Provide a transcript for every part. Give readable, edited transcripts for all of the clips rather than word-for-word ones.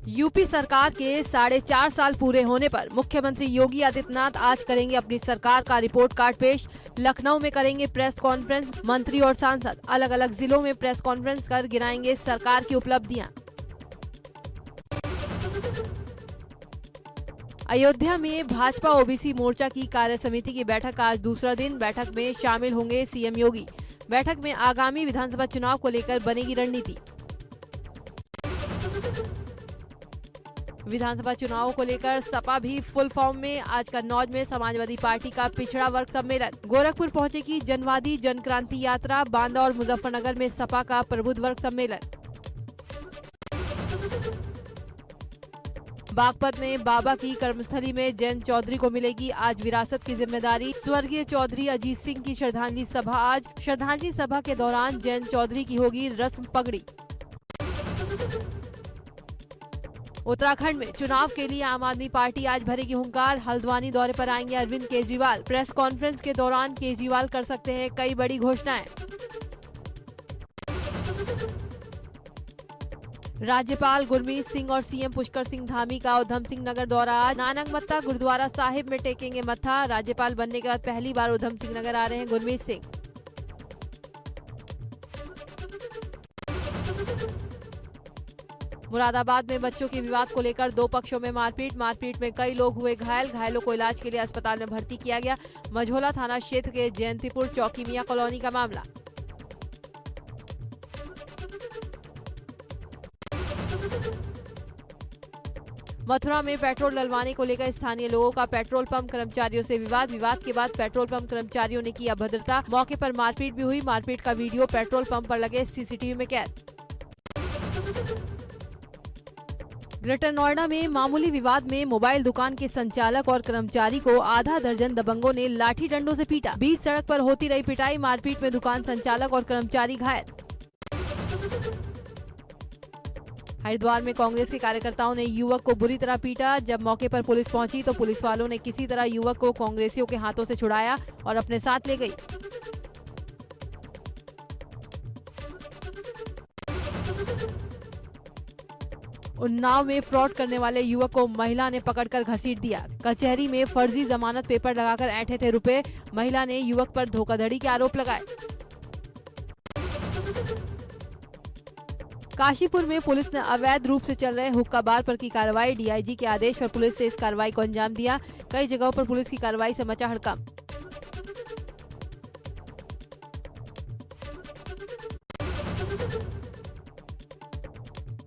UP सरकार के 4.5 साल पूरे होने पर मुख्यमंत्री योगी आदित्यनाथ आज करेंगे अपनी सरकार का रिपोर्ट कार्ड पेश। लखनऊ में करेंगे प्रेस कॉन्फ्रेंस। मंत्री और सांसद अलग अलग जिलों में प्रेस कॉन्फ्रेंस कर गिनाएंगे सरकार की उपलब्धियां। अयोध्या में भाजपा ओबीसी मोर्चा की कार्य समिति की बैठक आज दूसरा दिन। बैठक में शामिल होंगे सीएम योगी। बैठक में आगामी विधानसभा चुनाव को लेकर बनेगी रणनीति। विधानसभा चुनावों को लेकर सपा भी फुल फॉर्म में। आज कन्नौज में समाजवादी पार्टी का पिछड़ा वर्ग सम्मेलन। गोरखपुर पहुंचेगी जनवादी जनक्रांति यात्रा। बांदा और मुजफ्फरनगर में सपा का प्रबुद्ध वर्ग सम्मेलन। बागपत में बाबा की कर्मस्थली में जयंत चौधरी को मिलेगी आज विरासत की जिम्मेदारी। स्वर्गीय चौधरी अजीत सिंह की श्रद्धांजलि सभा आज। श्रद्धांजलि सभा के दौरान जयंत चौधरी की होगी रस्म पगड़ी। उत्तराखंड में चुनाव के लिए आम आदमी पार्टी आज भरेगी हुंकार। हल्द्वानी दौरे पर आएंगे अरविंद केजरीवाल। प्रेस कॉन्फ्रेंस के दौरान केजरीवाल कर सकते हैं कई बड़ी घोषणाएं। राज्यपाल गुरमीत सिंह और सीएम पुष्कर सिंह धामी का उधम सिंह नगर दौरा आज। नानकमत्ता गुरुद्वारा साहिब में टेकेंगे मत्था। राज्यपाल बनने के बाद पहली बार उधम सिंह नगर आ रहे हैं गुरमीत सिंह। मुरादाबाद में बच्चों के विवाद को लेकर दो पक्षों में मारपीट में कई लोग हुए घायल। घायलों को इलाज के लिए अस्पताल में भर्ती किया गया। मझोला थाना क्षेत्र के जयंतीपुर चौकी मियां कॉलोनी का मामला। मथुरा में पेट्रोल डलवाने को लेकर स्थानीय लोगों का पेट्रोल पंप कर्मचारियों से विवाद के बाद पेट्रोल पंप कर्मचारियों ने की अभद्रता। मौके पर मारपीट भी हुई। मारपीट का वीडियो पेट्रोल पंप पर लगे सीसीटीवी में कैद। ग्रेटर नोएडा में मामूली विवाद में मोबाइल दुकान के संचालक और कर्मचारी को आधा दर्जन दबंगों ने लाठी डंडों से पीटा। बीच सड़क पर होती रही पिटाई। मारपीट में दुकान संचालक और कर्मचारी घायल। हरिद्वार में कांग्रेस के कार्यकर्ताओं ने युवक को बुरी तरह पीटा। जब मौके पर पुलिस पहुंची तो पुलिस वालों ने किसी तरह युवक को कांग्रेसियों के हाथों से छुड़ाया और अपने साथ ले गई। उन्नाव में फ्रॉड करने वाले युवक को महिला ने पकड़कर घसीट दिया। कचहरी में फर्जी जमानत पेपर लगाकर ऐंठे थे रुपए। महिला ने युवक पर धोखाधड़ी के आरोप लगाए। काशीपुर में पुलिस ने अवैध रूप से चल रहे हुक्का बार पर की कार्रवाई। डीआईजी के आदेश पर पुलिस ने इस कार्रवाई को अंजाम दिया। कई जगहों पर पुलिस की कार्रवाई से मचा हड़कंप।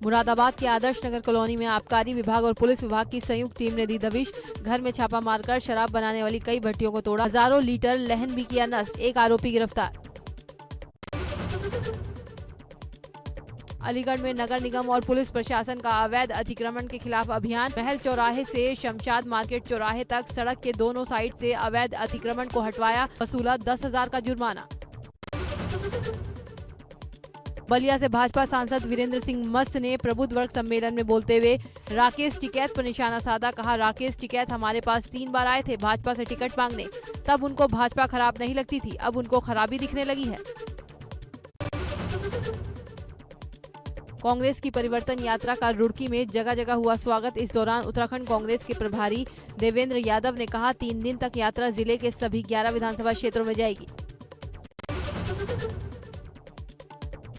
मुरादाबाद के आदर्श नगर कॉलोनी में आबकारी विभाग और पुलिस विभाग की संयुक्त टीम ने दी दबिश। घर में छापा मारकर शराब बनाने वाली कई भट्टियों को तोड़ा। हजारों लीटर लहन भी किया नष्ट। एक आरोपी गिरफ्तार। अलीगढ़ में नगर निगम और पुलिस प्रशासन का अवैध अतिक्रमण के खिलाफ अभियान। महल चौराहे से शमशाद मार्केट चौराहे तक सड़क के दोनों साइड से अवैध अतिक्रमण को हटवाया। वसूला 10,000 का जुर्माना। बलिया से भाजपा सांसद वीरेंद्र सिंह मस्त ने प्रबुद्ध वर्ग सम्मेलन में बोलते हुए राकेश टिकैत पर निशाना साधा। कहा, राकेश टिकैत हमारे पास 3 बार आए थे भाजपा से टिकट मांगने। तब उनको भाजपा खराब नहीं लगती थी, अब उनको खराबी दिखने लगी है। कांग्रेस की परिवर्तन यात्रा का रुड़की में जगह जगह हुआ स्वागत। इस दौरान उत्तराखंड कांग्रेस के प्रभारी देवेंद्र यादव ने कहा, 3 दिन तक यात्रा जिले के सभी 11 विधानसभा क्षेत्रों में जाएगी।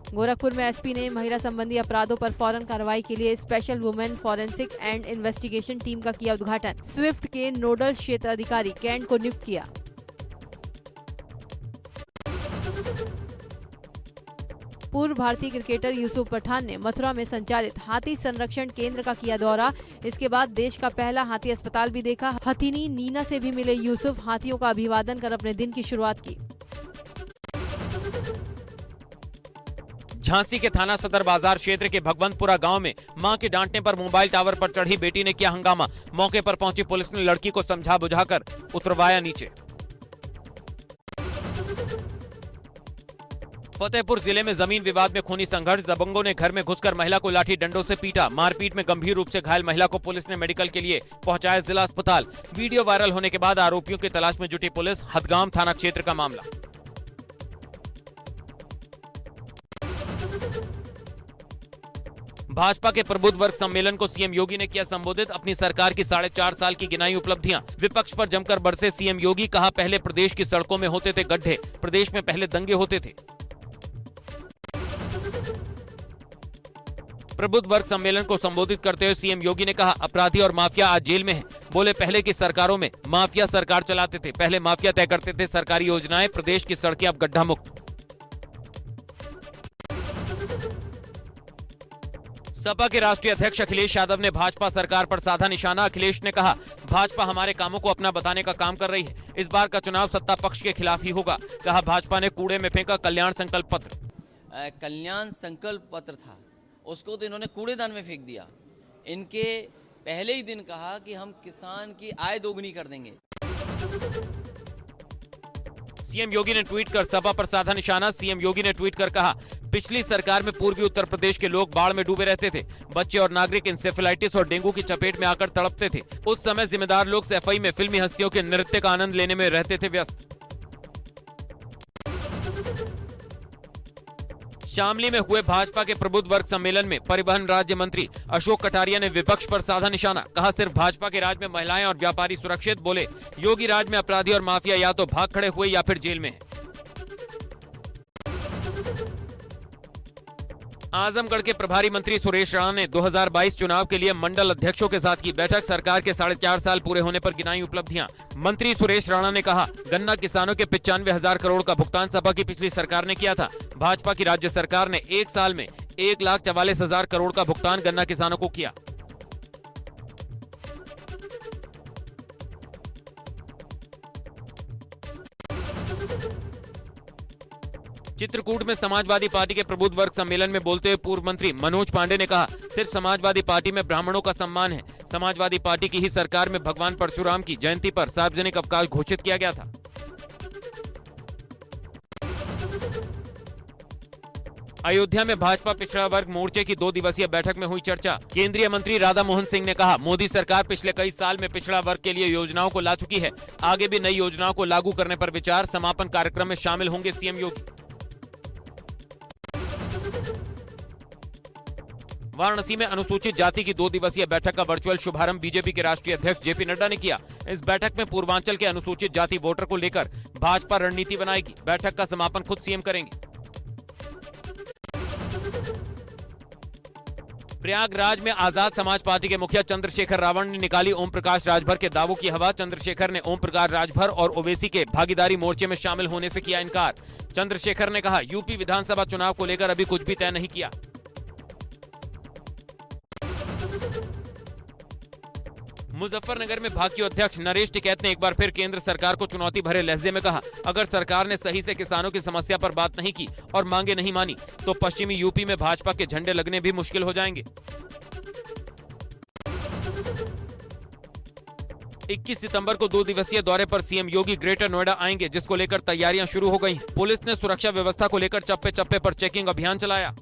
गोरखपुर में एसपी ने महिला संबंधी अपराधों पर फौरन कार्रवाई के लिए special women forensic and investigation team का किया उद्घाटन। स्विफ्ट के नोडल क्षेत्र अधिकारी कैंट को नियुक्त किया। पूर्व भारतीय क्रिकेटर यूसुफ पठान ने मथुरा में संचालित हाथी संरक्षण केंद्र का किया दौरा। इसके बाद देश का पहला हाथी अस्पताल भी देखा। हथिनी नीना से भी मिले यूसुफ। हाथियों का अभिवादन कर अपने दिन की शुरुआत की। झांसी के थाना सदर बाजार क्षेत्र के भगवंतपुरा गांव में मां के डांटने पर मोबाइल टावर पर चढ़ी बेटी ने किया हंगामा। मौके पर पहुंची पुलिस ने लड़की को समझा बुझाकर उतरवाया नीचे। फतेहपुर जिले में जमीन विवाद में खूनी संघर्ष। दबंगों ने घर में घुसकर महिला को लाठी डंडों से पीटा। मारपीट में गंभीर रूप से घायल महिला को पुलिस ने मेडिकल के लिए पहुंचाया जिला अस्पताल। वीडियो वायरल होने के बाद आरोपियों की तलाश में जुटी पुलिस। हदगाम थाना क्षेत्र का मामला। भाजपा के प्रबुद्ध वर्ग सम्मेलन को सीएम योगी ने किया संबोधित, अपनी सरकार की 4.5 साल की गिनाई उपलब्धियां। विपक्ष पर जमकर बरसे सीएम योगी, कहा पहले प्रदेश की सड़कों में होते थे गड्ढे, प्रदेश में पहले दंगे होते थे। प्रबुद्ध वर्ग सम्मेलन को संबोधित करते हुए सीएम योगी ने कहा अपराधी और माफिया आज जेल में हैं। बोले पहले की सरकारों में माफिया सरकार चलाते थे, पहले माफिया तय करते थे सरकारी योजनाएं, प्रदेश की सड़कें अब गड्ढा मुक्त। सपा के राष्ट्रीय अध्यक्ष अखिलेश यादव ने भाजपा सरकार पर साधा निशाना। अखिलेश ने कहा भाजपा हमारे कामों को अपना बताने का काम कर रही है, इस बार का चुनाव सत्ता पक्ष के खिलाफ ही होगा। कहा भाजपा ने कूड़े में फेंका कल्याण संकल्प पत्र। कल्याण संकल्प पत्र था, उसको तो इन्होंने कूड़ेदान में फेंक दिया। इनके पहले ही दिन कहा कि हम किसान की आय दोगुनी कर देंगे। सीएम योगी ने ट्वीट कर सपा पर साधा निशाना। सीएम योगी ने ट्वीट कर कहा पिछली सरकार में पूर्वी उत्तर प्रदेश के लोग बाढ़ में डूबे रहते थे, बच्चे और नागरिक इंसेफेलाइटिस और डेंगू की चपेट में आकर तड़पते थे। उस समय जिम्मेदार लोग सफाई में फिल्मी हस्तियों के नृत्य का आनंद लेने में रहते थे व्यस्त। शामली में हुए भाजपा के प्रबुद्ध वर्ग सम्मेलन में परिवहन राज्य मंत्री अशोक कटारिया ने विपक्ष पर साधा निशाना। कहा सिर्फ भाजपा के राज में महिलाएं और व्यापारी सुरक्षित। बोले योगी राज में अपराधी और माफिया या तो भाग खड़े हुए या फिर जेल में है। आजमगढ़ के प्रभारी मंत्री सुरेश राणा ने 2022 चुनाव के लिए मंडल अध्यक्षों के साथ की बैठक। सरकार के 4.5 साल पूरे होने पर गिनाई उपलब्धियां। मंत्री सुरेश राणा ने कहा गन्ना किसानों के 95,000 करोड़ का भुगतान सपा की पिछली सरकार ने किया था। भाजपा की राज्य सरकार ने एक साल में 1,44,000 करोड़ का भुगतान गन्ना किसानों को किया। चित्रकूट में समाजवादी पार्टी के प्रबुद्ध वर्ग सम्मेलन में बोलते हुए पूर्व मंत्री मनोज पांडे ने कहा सिर्फ समाजवादी पार्टी में ब्राह्मणों का सम्मान है। समाजवादी पार्टी की ही सरकार में भगवान परशुराम की जयंती पर सार्वजनिक अवकाश घोषित किया गया था। अयोध्या में भाजपा पिछड़ा वर्ग मोर्चे की 2 दिवसीय बैठक में हुई चर्चा। केंद्रीय मंत्री राधा मोहन सिंह ने कहा मोदी सरकार पिछले कई साल में पिछड़ा वर्ग के लिए योजनाओं को ला चुकी है, आगे भी नई योजनाओं को लागू करने पर विचार। समापन कार्यक्रम में शामिल होंगे सीएम योगी। वाराणसी में अनुसूचित जाति की 2 दिवसीय बैठक का वर्चुअल शुभारंभ बीजेपी के राष्ट्रीय अध्यक्ष जेपी नड्डा ने किया। इस बैठक में पूर्वांचल के अनुसूचित जाति वोटर को लेकर भाजपा रणनीति बनाएगी। बैठक का समापन खुद सीएम करेंगे। प्रयागराज में आजाद समाज पार्टी के मुखिया चंद्रशेखर रावण ने निकाली ओम प्रकाश राजभर के दावों की हवा। चंद्रशेखर ने ओम प्रकाश राजभर और ओवैसी के भागीदारी मोर्चे में शामिल होने से किया इनकार। चंद्रशेखर ने कहा यूपी विधानसभा चुनाव को लेकर अभी कुछ भी तय नहीं किया। मुजफ्फरनगर में भाजपा अध्यक्ष नरेश टिकैत ने एक बार फिर केंद्र सरकार को चुनौती भरे लहजे में कहा अगर सरकार ने सही से किसानों की समस्या पर बात नहीं की और मांगे नहीं मानी तो पश्चिमी यूपी में भाजपा के झंडे लगने भी मुश्किल हो जाएंगे। 21 सितंबर को 2 दिवसीय दौरे पर सीएम योगी ग्रेटर नोएडा आएंगे, जिसको लेकर तैयारियां शुरू हो गई हैं। पुलिस ने सुरक्षा व्यवस्था को लेकर चप्पे चप्पे पर चेकिंग अभियान चलाया।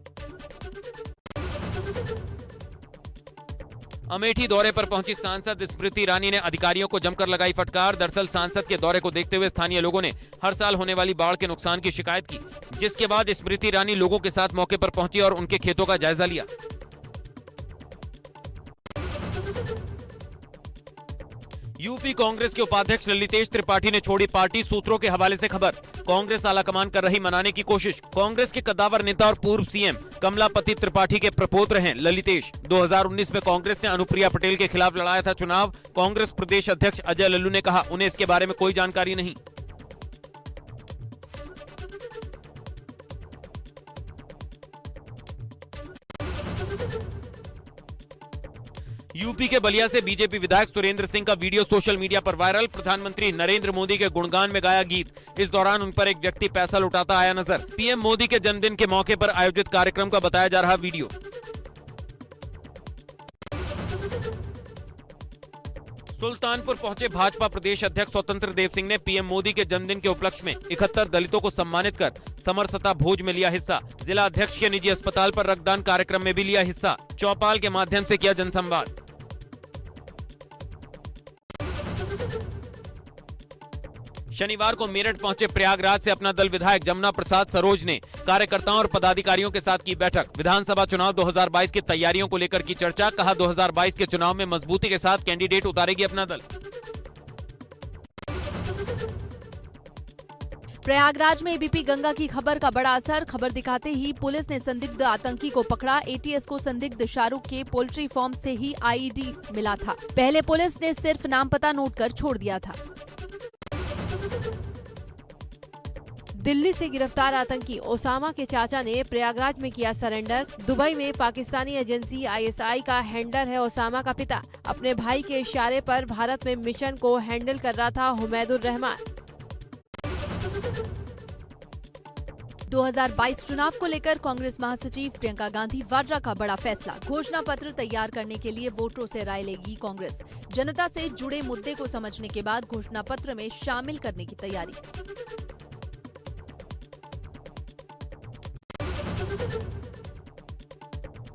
अमेठी दौरे पर पहुंची सांसद स्मृति ईरानी ने अधिकारियों को जमकर लगाई फटकार। दरअसल सांसद के दौरे को देखते हुए स्थानीय लोगों ने हर साल होने वाली बाढ़ के नुकसान की शिकायत की, जिसके बाद स्मृति ईरानी लोगों के साथ मौके पर पहुंची और उनके खेतों का जायजा लिया। यूपी कांग्रेस के उपाध्यक्ष ललितेश त्रिपाठी ने छोड़ी पार्टी। सूत्रों के हवाले से खबर कांग्रेस आलाकमान कर रही मनाने की कोशिश। कांग्रेस के कद्दावर नेता और पूर्व सीएम कमलापति त्रिपाठी के प्रपौत्र हैं ललितेश। 2019 में कांग्रेस ने अनुप्रिया पटेल के खिलाफ लड़ाया था चुनाव। कांग्रेस प्रदेश अध्यक्ष अजय लल्लू ने कहा उन्हें इसके बारे में कोई जानकारी नहीं। यूपी के बलिया से बीजेपी विधायक सुरेंद्र सिंह का वीडियो सोशल मीडिया पर वायरल। प्रधानमंत्री नरेंद्र मोदी के गुणगान में गाया गीत। इस दौरान उन पर एक व्यक्ति पैसा लुटाता आया नजर। पीएम मोदी के जन्मदिन के मौके पर आयोजित कार्यक्रम का बताया जा रहा वीडियो। सुल्तानपुर पहुंचे भाजपा प्रदेश अध्यक्ष स्वतंत्र देव सिंह ने पीएम मोदी के जन्मदिन के उपलक्ष्य में 71 दलितों को सम्मानित कर समरसता भोज में लिया हिस्सा। जिला अध्यक्ष के निजी अस्पताल पर रक्तदान कार्यक्रम में भी लिया हिस्सा। चौपाल के माध्यम से किया जनसंवाद। शनिवार को मेरठ पहुंचे प्रयागराज से अपना दल विधायक जमुना प्रसाद सरोज ने कार्यकर्ताओं और पदाधिकारियों के साथ की बैठक। विधानसभा चुनाव 2022 की तैयारियों को लेकर की चर्चा। कहा 2022 के चुनाव में मजबूती के साथ कैंडिडेट उतारेगी अपना दल। प्रयागराज में एबीपी गंगा की खबर का बड़ा असर। खबर दिखाते ही पुलिस ने संदिग्ध आतंकी को पकड़ा। एटीएस को संदिग्ध शाहरुख के पोल्ट्री फार्म से ही आईईडी मिला था। पहले पुलिस ने सिर्फ नाम पता नोट कर छोड़ दिया था। दिल्ली से गिरफ्तार आतंकी ओसामा के चाचा ने प्रयागराज में किया सरेंडर। दुबई में पाकिस्तानी एजेंसी आईएसआई का हैंडलर है ओसामा का पिता। अपने भाई के इशारे पर भारत में मिशन को हैंडल कर रहा था हुमैदुर रहमान। 2022 चुनाव को लेकर कांग्रेस महासचिव प्रियंका गांधी वाड्रा का बड़ा फैसला। घोषणा पत्र तैयार करने के लिए वोटरों से राय लेगी कांग्रेस। जनता से जुड़े मुद्दे को समझने के बाद घोषणा पत्र में शामिल करने की तैयारी।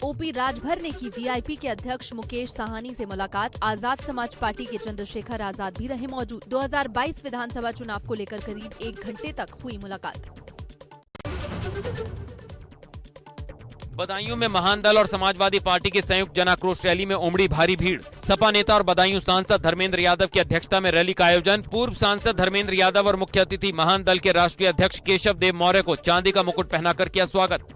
ओपी राजभर ने की वीआईपी के अध्यक्ष मुकेश साहनी से मुलाकात। आजाद समाज पार्टी के चंद्रशेखर आजाद भी रहे मौजूद। 2022 विधानसभा चुनाव को लेकर करीब 1 घंटे तक हुई मुलाकात। बदायूं में महान दल और समाजवादी पार्टी की संयुक्त जनाक्रोश रैली में उमड़ी भारी भीड़। सपा नेता और बदायूं सांसद धर्मेंद्र यादव की अध्यक्षता में रैली का आयोजन। पूर्व सांसद धर्मेंद्र यादव और मुख्य अतिथि महान दल के राष्ट्रीय अध्यक्ष केशव देव मौर्य को चांदी का मुकुट पहनाकर किया स्वागत।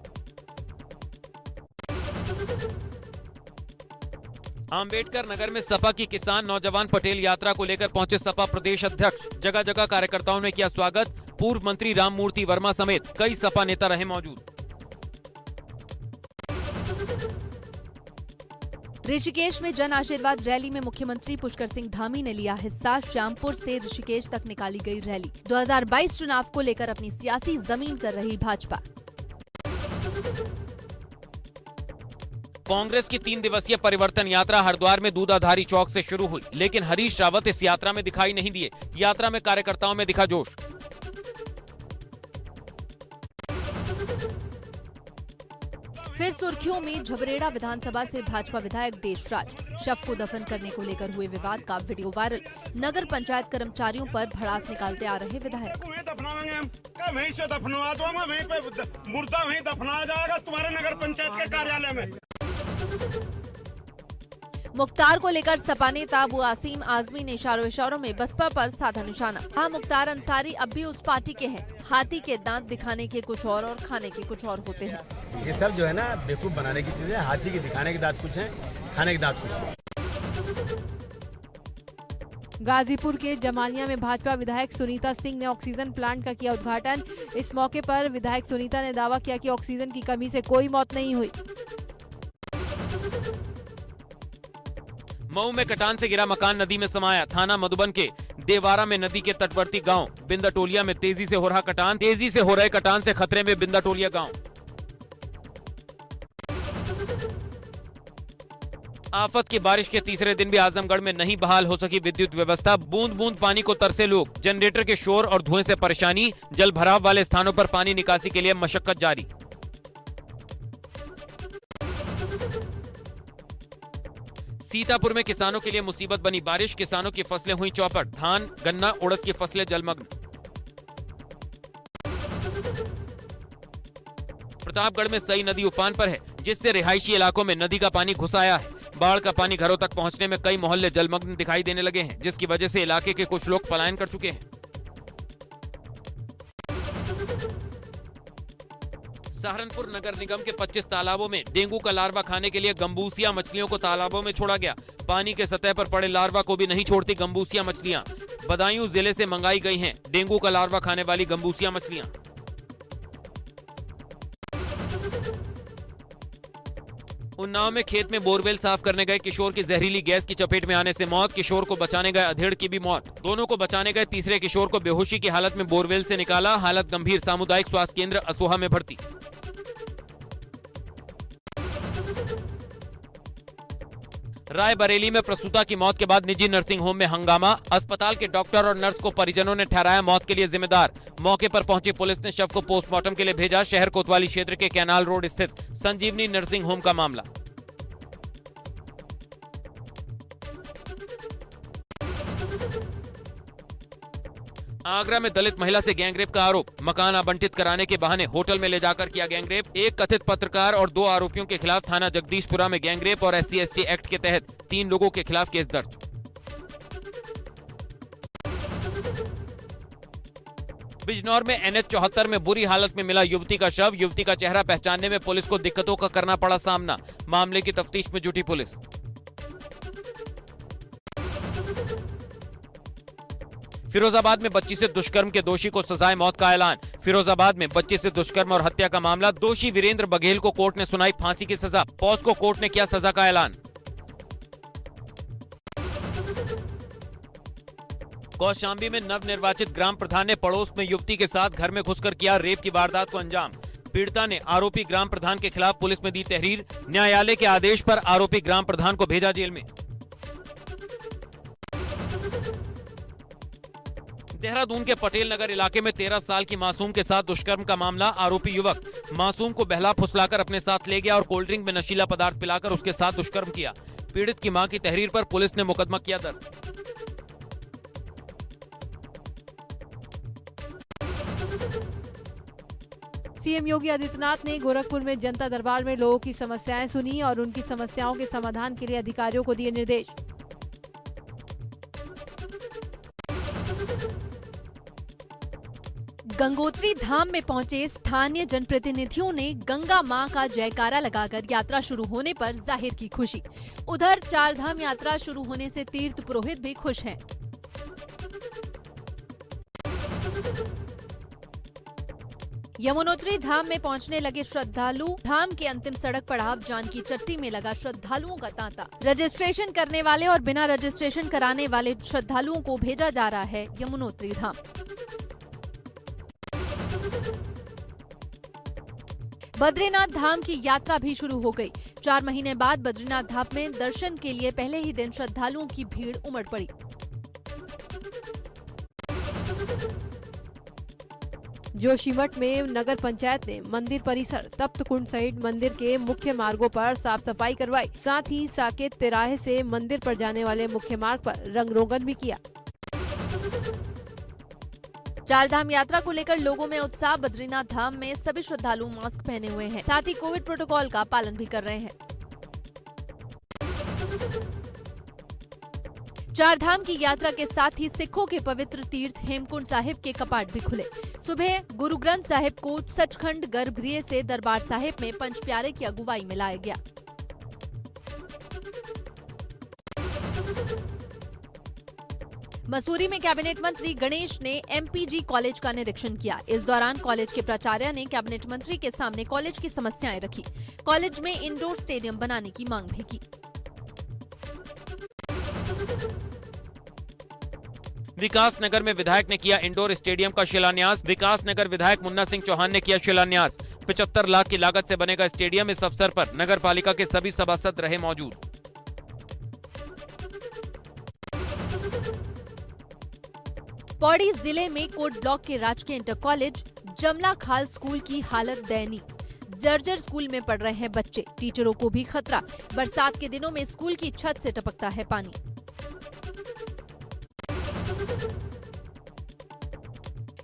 आम्बेडकर नगर में सपा की किसान नौजवान पटेल यात्रा को लेकर पहुंचे सपा प्रदेश अध्यक्ष। जगह जगह कार्यकर्ताओं ने किया स्वागत। पूर्व मंत्री राममूर्ति वर्मा समेत कई सपा नेता रहे मौजूद। ऋषिकेश में जन आशीर्वाद रैली में मुख्यमंत्री पुष्कर सिंह धामी ने लिया हिस्सा। श्यामपुर से ऋषिकेश तक निकाली गई रैली। 2022 चुनाव को लेकर अपनी सियासी जमीन कर रही भाजपा। कांग्रेस की 3 दिवसीय परिवर्तन यात्रा हरिद्वार में दूधाधारी चौक से शुरू हुई, लेकिन हरीश रावत इस यात्रा में दिखाई नहीं दिए। यात्रा में कार्यकर्ताओं में दिखा जोश। फिर सुर्खियों में झबरेड़ा विधानसभा से भाजपा विधायक देशराज। शव को दफन करने को लेकर हुए विवाद का वीडियो वायरल। नगर पंचायत कर्मचारियों पर भड़ास निकालते आ रहे विधायक। वहीं से दफनवा दूंगा, वहीं पे मुर्दा वहीं दफनाया जाएगा तुम्हारे नगर पंचायत के कार्यालय में। मुख्तार को लेकर सपा नेता अबू आसिम आजमी ने इशारों में बसपा पर साधा निशाना। हाँ, मुख्तार अंसारी अब भी उस पार्टी के हैं। हाथी के दांत दिखाने के कुछ और खाने के कुछ और होते हैं। ये सब जो है ना बेवकूफ बनाने की चीजें। हाथी के दिखाने के दांत कुछ हैं, खाने के दांत कुछ हैं। गाजीपुर के जमानिया में भाजपा विधायक सुनीता सिंह ने ऑक्सीजन प्लांट का किया उद्घाटन। इस मौके पर विधायक सुनीता ने दावा किया कि ऑक्सीजन की कमी से कोई मौत नहीं हुई। मऊ में कटान से गिरा मकान नदी में समाया। थाना मधुबन के देवारा में नदी के तटवर्ती गांव बिंदाटोलिया में तेजी से हो रहा कटान। तेजी से हो रहे कटान से खतरे में बिंदाटोलिया गांव। आफत की बारिश के तीसरे दिन भी आजमगढ़ में नहीं बहाल हो सकी विद्युत व्यवस्था। बूंद बूंद पानी को तरसे लोग। जनरेटर के शोर और धुएं से परेशानी। जल भराव वाले स्थानों पर पानी निकासी के लिए मशक्कत जारी। सीतापुर में किसानों के लिए मुसीबत बनी बारिश। किसानों की फसलें हुई चौपट। धान, गन्ना, उड़द की फसलें जलमग्न। प्रतापगढ़ में सई नदी उफान पर है, जिससे रिहायशी इलाकों में नदी का पानी घुस आया है। बाढ़ का पानी घरों तक पहुंचने में कई मोहल्ले जलमग्न दिखाई देने लगे हैं, जिसकी वजह से इलाके के कुछ लोग पलायन कर चुके हैं। सहारनपुर नगर निगम के 25 तालाबों में डेंगू का लार्वा खाने के लिए गंबूसिया मछलियों को तालाबों में छोड़ा गया। पानी के सतह पर पड़े लार्वा को भी नहीं छोड़ती गंबूसिया मछलियां। बदायूं जिले से मंगाई गई हैं डेंगू का लार्वा खाने वाली गंबूसिया मछलियां। उन्नाव में खेत में बोरवेल साफ करने गए किशोर की जहरीली गैस की चपेट में आने से मौत। किशोर को बचाने गए अधेड़ की भी मौत। दोनों को बचाने गए तीसरे किशोर को बेहोशी की हालत में बोरवेल से निकाला। हालत गंभीर, सामुदायिक स्वास्थ्य केंद्र असोहा में भर्ती। रायबरेली में प्रसूता की मौत के बाद निजी नर्सिंग होम में हंगामा। अस्पताल के डॉक्टर और नर्स को परिजनों ने ठहराया मौत के लिए जिम्मेदार। मौके पर पहुंची पुलिस ने शव को पोस्टमार्टम के लिए भेजा। शहर कोतवाली क्षेत्र के कैनाल रोड स्थित संजीवनी नर्सिंग होम का मामला। आगरा में दलित महिला से गैंगरेप का आरोप, मकान आवंटित कराने के बहाने होटल में ले जाकर किया गैंगरेप। एक कथित पत्रकार और 2 आरोपियों के खिलाफ थाना जगदीशपुरा में गैंगरेप और SC/ST एक्ट के तहत 3 लोगों के खिलाफ केस दर्ज। बिजनौर में NH 74 में बुरी हालत में मिला युवती का शव। युवती का चेहरा पहचानने में पुलिस को दिक्कतों का करना पड़ा सामना। मामले की तफ्तीश में जुटी पुलिस। फिरोजाबाद में बच्ची से दुष्कर्म के दोषी को सजाए मौत का ऐलान। फिरोजाबाद में बच्ची से दुष्कर्म और हत्या का मामला। दोषी वीरेंद्र बघेल को कोर्ट ने सुनाई फांसी की सजा। पॉस्को कोर्ट ने किया सजा का ऐलान। कौशाम्बी में नवनिर्वाचित ग्राम प्रधान ने पड़ोस में युवती के साथ घर में घुसकर किया रेप की वारदात को अंजाम। पीड़िता ने आरोपी ग्राम प्रधान के खिलाफ पुलिस में दी तहरीर। न्यायालय के आदेश पर आरोपी ग्राम प्रधान को भेजा जेल में। देहरादून के पटेल नगर इलाके में 13 साल की मासूम के साथ दुष्कर्म का मामला। आरोपी युवक मासूम को बहला फुसलाकर अपने साथ ले गया और कोल्ड ड्रिंक में नशीला पदार्थ पिलाकर उसके साथ दुष्कर्म किया। पीड़ित की मां की तहरीर पर पुलिस ने मुकदमा किया दर्ज। सीएम योगी आदित्यनाथ ने गोरखपुर में जनता दरबार में लोगों की समस्याएं सुनी और उनकी समस्याओं के समाधान के लिए अधिकारियों को दिए निर्देश। गंगोत्री धाम में पहुंचे स्थानीय जनप्रतिनिधियों ने गंगा मां का जयकारा लगाकर यात्रा शुरू होने पर जाहिर की खुशी। उधर 4 धाम यात्रा शुरू होने से तीर्थ पुरोहित भी खुश हैं। यमुनोत्री धाम में पहुंचने लगे श्रद्धालु। धाम के अंतिम सड़क पड़ाव जानकी चट्टी में लगा श्रद्धालुओं का तांता। रजिस्ट्रेशन करने वाले और बिना रजिस्ट्रेशन कराने वाले श्रद्धालुओं को भेजा जा रहा है यमुनोत्री धाम। बद्रीनाथ धाम की यात्रा भी शुरू हो गई। 4 महीने बाद बद्रीनाथ धाम में दर्शन के लिए पहले ही दिन श्रद्धालुओं की भीड़ उमड़ पड़ी। जोशीमठ में नगर पंचायत ने मंदिर परिसर, तप्त कुंड सहित मंदिर के मुख्य मार्गों पर साफ सफाई करवाई। साथ ही साकेत तिराहे से मंदिर पर जाने वाले मुख्य मार्ग पर रंग रोगन भी किया। 4 धाम यात्रा को लेकर लोगों में उत्साह। बद्रीनाथ धाम में सभी श्रद्धालु मास्क पहने हुए हैं, साथ ही कोविड प्रोटोकॉल का पालन भी कर रहे हैं। 4 धाम की यात्रा के साथ ही सिखों के पवित्र तीर्थ हेमकुंड साहिब के कपाट भी खुले। सुबह गुरु ग्रंथ साहिब को सचखंड गर्भगृह से दरबार साहिब में पंच प्यारे की अगुवाई में लाया गया। मसूरी में कैबिनेट मंत्री गणेश ने MPG कॉलेज का निरीक्षण किया। इस दौरान कॉलेज के प्राचार्य ने कैबिनेट मंत्री के सामने कॉलेज की समस्याएं रखी। कॉलेज में इंडोर स्टेडियम बनाने की मांग भी की। विकास नगर में विधायक ने किया इंडोर स्टेडियम का शिलान्यास। विकास नगर विधायक मुन्ना सिंह चौहान ने किया शिलान्यास। 75 लाख की लागत से बनेगा स्टेडियम। इस अवसर पर नगर पालिका के सभी सभासद रहे मौजूद। पौड़ी जिले में कोट ब्लॉक के राजकीय इंटर कॉलेज जमला खाल स्कूल की हालत दयनीय। जर्जर स्कूल में पढ़ रहे हैं बच्चे, टीचरों को भी खतरा। बरसात के दिनों में स्कूल की छत से टपकता है पानी।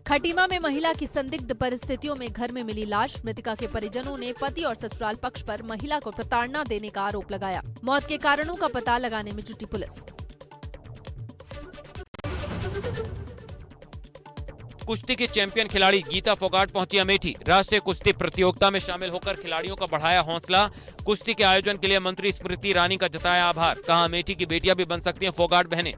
खटीमा में महिला की संदिग्ध परिस्थितियों में घर में मिली लाश। मृतका के परिजनों ने पति और ससुराल पक्ष पर महिला को प्रताड़ना देने का आरोप लगाया। मौत के कारणों का पता लगाने में जुटी पुलिस। कुश्ती की चैंपियन खिलाड़ी गीता फोगाट पहुंची अमेठी। राष्ट्रीय कुश्ती प्रतियोगिता में शामिल होकर खिलाड़ियों का बढ़ाया हौसला। कुश्ती के आयोजन के लिए मंत्री स्मृति ईरानी का जताया आभार। कहा, अमेठी की बेटियां भी बन सकती हैं फोगाट बहनें।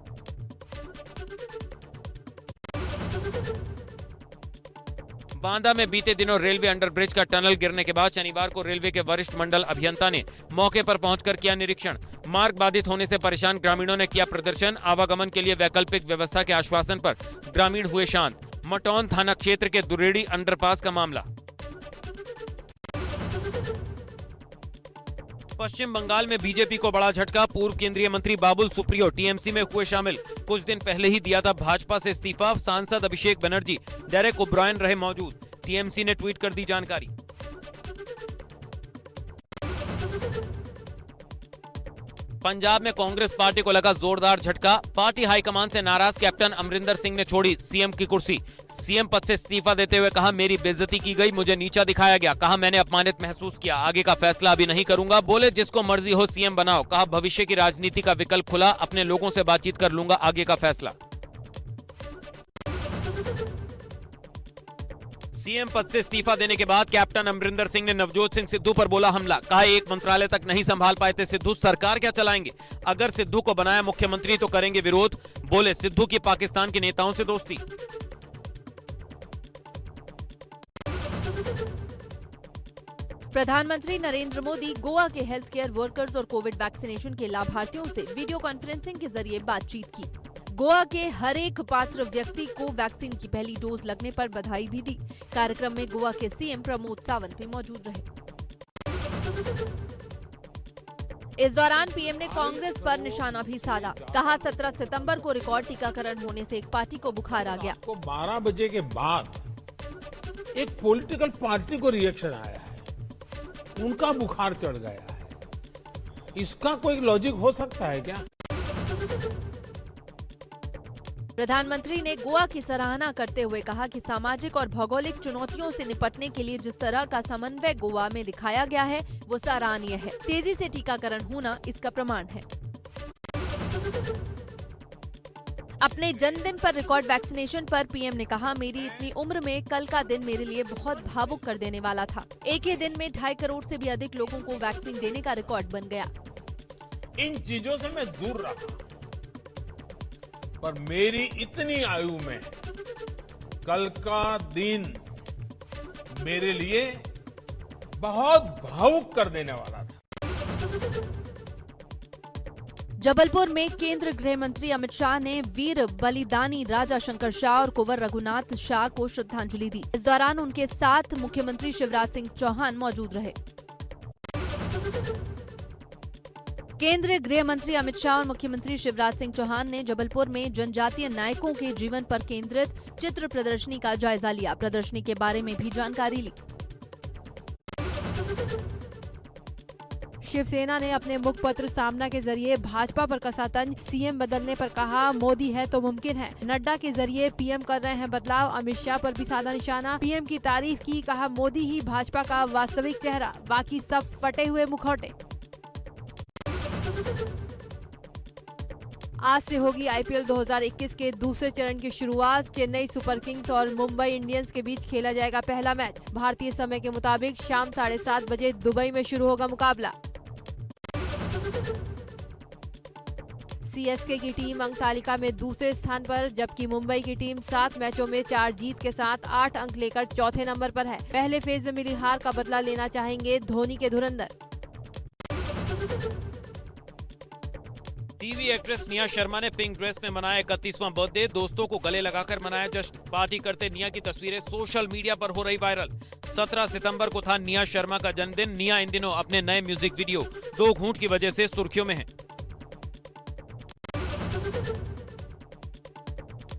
बांदा में बीते दिनों रेलवे अंडरब्रिज का टनल गिरने के बाद शनिवार को रेलवे के वरिष्ठ मंडल अभियंता ने मौके पर पहुंचकर किया निरीक्षण। मार्ग बाधित होने से परेशान ग्रामीणों ने किया प्रदर्शन। आवागमन के लिए वैकल्पिक व्यवस्था के आश्वासन पर ग्रामीण हुए शांत। मटौन थाना क्षेत्र के दुरेड़ी अंडरपास का मामला। पश्चिम बंगाल में बीजेपी को बड़ा झटका। पूर्व केंद्रीय मंत्री बाबुल सुप्रियो टीएमसी में हुए शामिल। कुछ दिन पहले ही दिया था भाजपा से इस्तीफा। सांसद अभिषेक बनर्जी, डेरेक ओब्रायन रहे मौजूद। टीएमसी ने ट्वीट कर दी जानकारी। पंजाब में कांग्रेस पार्टी को लगा जोरदार झटका। पार्टी हाईकमान से नाराज कैप्टन अमरिंदर सिंह ने छोड़ी सीएम की कुर्सी। सीएम पद से इस्तीफा देते हुए कहा, मेरी बेइज्जती की गई, मुझे नीचा दिखाया गया। कहा, मैंने अपमानित महसूस किया, आगे का फैसला अभी नहीं करूंगा। बोले, जिसको मर्जी हो सीएम बनाओ। कहा, भविष्य की राजनीति का विकल्प खुला, अपने लोगों से बातचीत कर लूंगा, आगे का फैसला। सीएम पद से इस्तीफा देने के बाद कैप्टन अमरिंदर सिंह ने नवजोत सिंह सिद्धू पर बोला हमला। कहा, एक मंत्रालय तक नहीं संभाल पाए थे सिद्धू, सरकार क्या चलाएंगे? अगर सिद्धू को बनाया मुख्यमंत्री तो करेंगे विरोध। बोले, सिद्धू की पाकिस्तान के नेताओं से दोस्ती। प्रधानमंत्री नरेंद्र मोदी गोवा के हेल्थ केयर वर्कर्स और कोविड वैक्सीनेशन के लाभार्थियों से वीडियो कॉन्फ्रेंसिंग के जरिए बातचीत की। गोवा के हर एक पात्र व्यक्ति को वैक्सीन की पहली डोज लगने पर बधाई भी दी। कार्यक्रम में गोवा के सीएम प्रमोद सावंत भी मौजूद रहे। इस दौरान पीएम ने कांग्रेस पर निशाना भी साधा। कहा, 17 सितंबर को रिकॉर्ड टीकाकरण होने से एक पार्टी को बुखार आ गया। 12 बजे के बाद एक पॉलिटिकल पार्टी को रिएक्शन आया है, उनका बुखार चढ़ गया है। इसका कोई लॉजिक हो सकता है क्या? प्रधानमंत्री ने गोवा की सराहना करते हुए कहा कि सामाजिक और भौगोलिक चुनौतियों से निपटने के लिए जिस तरह का समन्वय गोवा में दिखाया गया है वो सराहनीय है। तेजी से टीकाकरण होना इसका प्रमाण है। अपने जन्मदिन पर रिकॉर्ड वैक्सीनेशन पर पीएम ने कहा, मेरी इतनी उम्र में कल का दिन मेरे लिए बहुत भावुक कर देने वाला था। एक ही दिन में 2.5 करोड़ से भी अधिक लोगों को वैक्सीन देने का रिकॉर्ड बन गया। इन चीजों से मैं दूर रहा, पर मेरी इतनी आयु में कल का दिन मेरे लिए बहुत भावुक कर देने वाला था। जबलपुर में केंद्रीय गृह मंत्री अमित शाह ने वीर बलिदानी राजा शंकर शाह और कुंवर रघुनाथ शाह को श्रद्धांजलि दी। इस दौरान उनके साथ मुख्यमंत्री शिवराज सिंह चौहान मौजूद रहे। केंद्रीय गृह मंत्री अमित शाह और मुख्यमंत्री शिवराज सिंह चौहान ने जबलपुर में जनजातीय नायकों के जीवन पर केंद्रित चित्र प्रदर्शनी का जायजा लिया। प्रदर्शनी के बारे में भी जानकारी ली। शिवसेना ने अपने मुखपत्र सामना के जरिए भाजपा पर कसा तंज। सीएम बदलने पर कहा, मोदी है तो मुमकिन है। नड्डा के जरिए पीएम कर रहे हैं बदलाव। अमित शाह पर भी साधा निशाना। पीएम की तारीफ की, कहा, मोदी ही भाजपा का वास्तविक चेहरा, बाकी सब फटे हुए मुखौटे। आज से होगी आईपीएल 2021 के दूसरे चरण की शुरुआत। चेन्नई सुपर किंग्स और मुंबई इंडियंस के बीच खेला जाएगा पहला मैच। भारतीय समय के मुताबिक शाम 7:30 बजे दुबई में शुरू होगा मुकाबला। सीएसके की टीम अंक तालिका में दूसरे स्थान पर, जबकि मुंबई की टीम 7 मैचों में 4 जीत के साथ 8 अंक लेकर चौथे नंबर पर है। पहले फेज में मिली हार का बदला लेना चाहेंगे धोनी के धुरंधर। टीवी एक्ट्रेस निया शर्मा ने पिंक ड्रेस में मनाया 31वां बर्थडे। दोस्तों को गले लगाकर मनाया जश्न। पार्टी करते निया की तस्वीरें सोशल मीडिया पर हो रही वायरल। 17 सितंबर को था निया शर्मा का जन्मदिन। निया इन दिनों अपने नए म्यूजिक वीडियो 2 घूंट की वजह से सुर्खियों में है।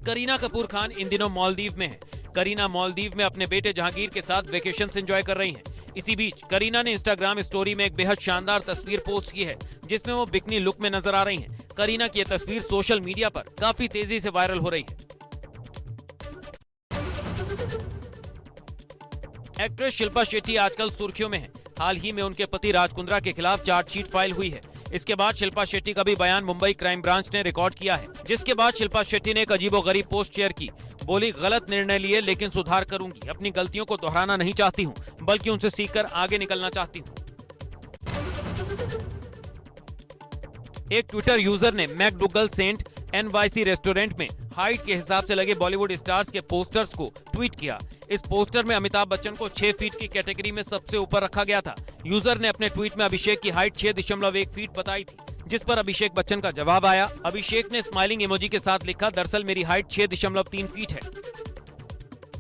करीना कपूर खान इन दिनों मालदीव में है। करीना मालदीव में अपने बेटे जहांगीर के साथ वेकेशन एंजॉय कर रही हैं। इसी बीच करीना ने इंस्टाग्राम स्टोरी में एक बेहद शानदार तस्वीर पोस्ट की है, जिसमें वो बिकनी लुक में नजर आ रही हैं। करीना की यह तस्वीर सोशल मीडिया पर काफी तेजी से वायरल हो रही है। एक्ट्रेस शिल्पा शेट्टी आजकल सुर्खियों में है। हाल ही में उनके पति राज कुंद्रा के खिलाफ चार्जशीट फाइल हुई है। इसके बाद शिल्पा शेट्टी का भी बयान मुंबई क्राइम ब्रांच ने रिकॉर्ड किया है, जिसके बाद शिल्पा शेट्टी ने एक अजीबोगरीब पोस्ट शेयर की। बोली, गलत निर्णय लिए लेकिन सुधार करूंगी। अपनी गलतियों को दोहराना नहीं चाहती हूं, बल्कि उनसे सीखकर आगे निकलना चाहती हूं। एक ट्विटर यूजर ने मैकडुगल सेंट NYC रेस्टोरेंट में हाइट के हिसाब से लगे बॉलीवुड स्टार्स के पोस्टर्स को ट्वीट किया। इस पोस्टर में अमिताभ बच्चन को 6 फीट की कैटेगरी में सबसे ऊपर रखा गया था। यूजर ने अपने ट्वीट में अभिषेक की हाइट 6.1 फीट बताई थी, जिस पर अभिषेक बच्चन का जवाब आया। अभिषेक ने स्माइलिंग इमोजी के साथ लिखा, दरअसल मेरी हाइट 6.3 फीट है।